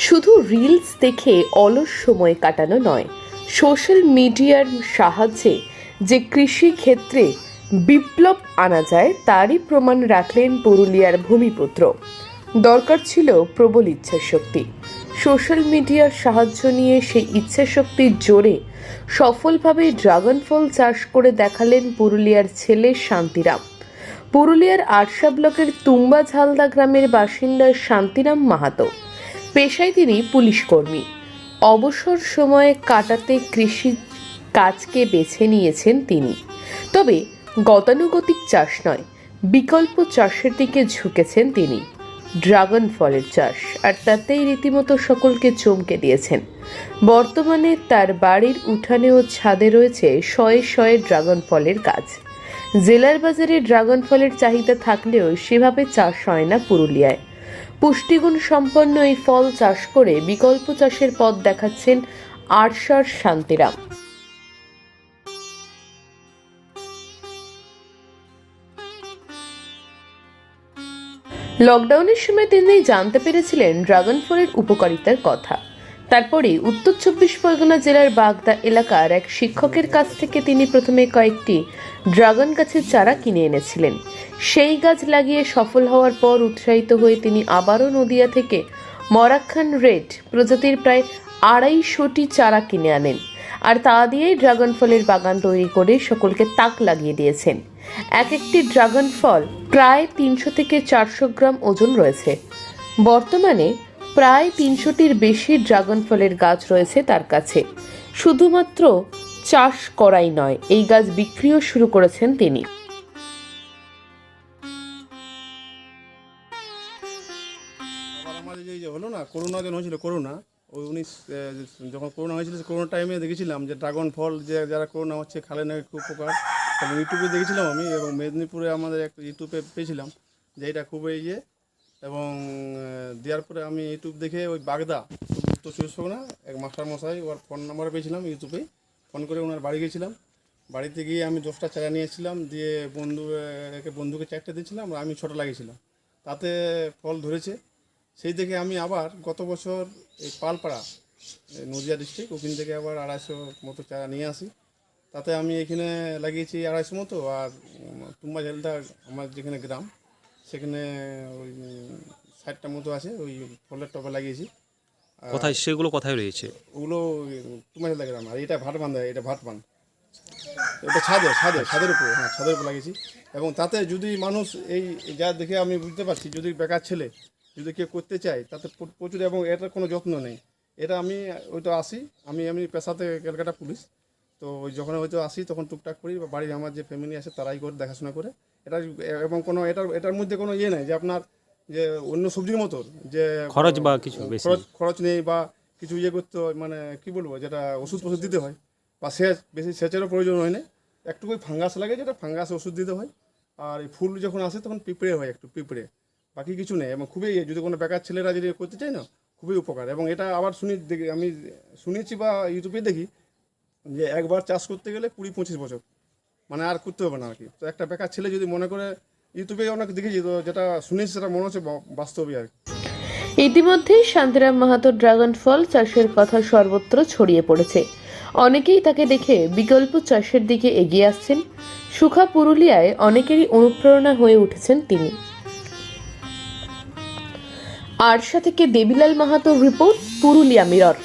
শুধু রিলস দেখে অলস সময় কাটানো নয়, সোশ্যাল মিডিয়ার সাহায্যে যে কৃষি ক্ষেত্রে বিপ্লব আনা যায় তারই প্রমাণ রাখলেন পুরুলিয়ার ভূমিপুত্র। দরকার ছিল প্রবল ইচ্ছাশক্তি। সোশ্যাল মিডিয়ার সাহায্য নিয়ে সেই ইচ্ছাশক্তির জোরে সফলভাবে ড্রাগন ফল চাষ করে দেখালেন পুরুলিয়ার ছেলে শান্তিরাম। পুরুলিয়ার আরশা ব্লকের তুম্বা ঝালদা গ্রামের বাসিন্দা শান্তিরাম মাহাতো। পেশায় তিনি পুলিশ কর্মী। অবসর সময়ে কাটাতে কৃষি কাজকে বেছে নিয়েছেন তিনি। তবে গতানুগতিক চাষ নয়, বিকল্প চাষের দিকে ঝুঁকেছেন তিনি। ড্রাগন ফলের চাষ, আর তাতেই রীতিমতো সকলকে চমকে দিয়েছেন। বর্তমানে তার বাড়ির উঠানে ও ছাদে রয়েছে শয়ে শয়ে ড্রাগন ফলের গাছ। জেলার বাজারে ড্রাগন ফলের চাহিদা থাকলেও সেভাবে চাষ হয় না পুরুলিয়ায়। পুষ্টিগুণ সম্পন্ন এই ফল চাষ করে বিকল্প চাষের পথ দেখাচ্ছেন আরশার শান্তিরাম। লকডাউনের সময় তিনি জানতে পেরেছিলেন ড্রাগন ফলের উপকারিতার কথা। তারপরে উত্তর 24 পরগনা জেলার বাগদা এলাকার এক শিক্ষকের কাছ থেকে তিনি প্রথমে কয়েকটি ড্রাগন গাছের চারা কিনে এনেছিলেন। সেই গাছ লাগিয়ে সফল হওয়ার পর উৎসাহিত হয়ে তিনি আবারও নদিয়া থেকে মরাক্কান রেড প্রজাতির প্রায় 250টি চারা কিনে আনেন, আর তা দিয়েই ড্রাগন ফলের বাগান তৈরি করে সকলকে তাক লাগিয়ে দিয়েছেন। এক একটি ড্রাগন ফল প্রায় 300 থেকে 400 গ্রাম ওজন রয়েছে। বর্তমানে প্রায় 300টির বেশি ড্রাগন ফলের গাছ রয়েছে তার কাছে। শুধুমাত্র চাষ করাই নয়, এই গাছ বিক্রিও শুরু করেছেন তিনি। আমাদের যে হলো না, করোনা যখন হয়েছিল, করোনা ওই 19 যখন করোনা হয়েছিল, করোনা টাইমে দেখেছিলাম যে ড্রাগন ফল যে যারা করোনা হচ্ছে খালে না খুব উপকার। তখন ইউটিউবে দেখেছিলাম আমি, এবং মেদিনীপুরে আমাদের একটা ইউটিউবে পেয়েছিলাম যে এটা খুব এবং দেওয়ার পরে আমি ইউটিউব দেখে ওই বাগদা উত্তর 24 পরগনা এক মাস্টারমশাই, ওর ফোন নাম্বার পেয়েছিলাম ইউটিউবে, ফোন করে ওনার বাড়ি গেছিলাম। বাড়িতে গিয়ে আমি 10টা চারা নিয়েছিলাম, দিয়ে বন্ধুকে 4টে দিয়েছিলাম, আর আমি 6টা লাগিয়েছিলাম। তাতে ফল ধরেছে। সেই থেকে আমি আবার গত বছর এই পালপাড়া নদিয়া ডিস্ট্রিক্ট, ওখান থেকে আবার 250 মতো চারা নিয়ে আসি। তাতে আমি এখানে লাগিয়েছি 250 মতো, আর তুম্বা ঝালদা আমার যেখানে গ্রাম সেখানে ওই 60টা মতো আছে ওই ফলের টবে লাগিয়েছি। কোথায় সেগুলো কোথায় রয়েছে? ওগুলো তুম্বা ঝালদা গ্রাম। আর এটা ভাটবান্ধা, এটা ভাটবান, এটা ছাদের উপরে, হ্যাঁ ছাদের উপর লাগিয়েছি। এবং তাতে যদি মানুষ এই যা দেখে আমি বুঝতে পারছি, যদি বেকার ছেলে যদি কেউ করতে চায় তাতে প্রচুর, এবং এটার কোনো যত্ন নেই। এটা আমি হয়তো আসি, আমি পেশাতে ক্যালকাটা পুলিশ, তো ওই যখন হয়তো আসি তখন টুকটাক করি, বা বাড়ির আমার যে ফ্যামিলি আছে তারাই করে দেখাশোনা করে এটা। এবং কোনো এটার মধ্যে কোনো ইয়ে নেই যে আপনার যে অন্য সবজির মতো যে খরচ বা কিছু খরচ নেই, বা কিছু ইয়ে করতে হয়, মানে কি বলবো, যেটা ওষুধ দিতে হয়, বা বেশি সেচেরও প্রয়োজন হয় না। একটুকুই ফাঙ্গাস লাগে, যেটা ফাঙ্গাস ওষুধ দিতে হয়। আর এই ফুল যখন আসে তখন পিঁপড়ে হয়, একটু পিঁপড়ে, বাকি কিছু নেই। এবং খুবই যদি কোনো বেকার ছেলেরা যদি করতে চায় না, খুবই উপকার। এবং এটা আবার আমি শুনেছি বা ইউটিউবে দেখি যে একবার চাষ করতে গেলে 20-25 বছর, মানে আর করতে হবে না আর কি। তো একটা বেকার ছেলে যদি মনে করে, ইউটিউবে অনেক দেখেছি, তো যেটা শুনেছি সেটা মনে হচ্ছে বাস্তবই আর কি। ইতিমধ্যেই শান্তিরাম মাহাতো ড্রাগন ফল চাষের কথা সর্বত্র ছড়িয়ে পড়েছে। অনেকেই তাকে দেখে বিকল্প চাষের দিকে এগিয়ে আসছেন। সুখা পুরুলিয়ায় অনেকেরই অনুপ্রেরণা হয়ে উঠেছেন তিনি। আরশা থেকে দেবিলাল মাহাতোর রিপোর্ট, পুরুলিয়া মিরর।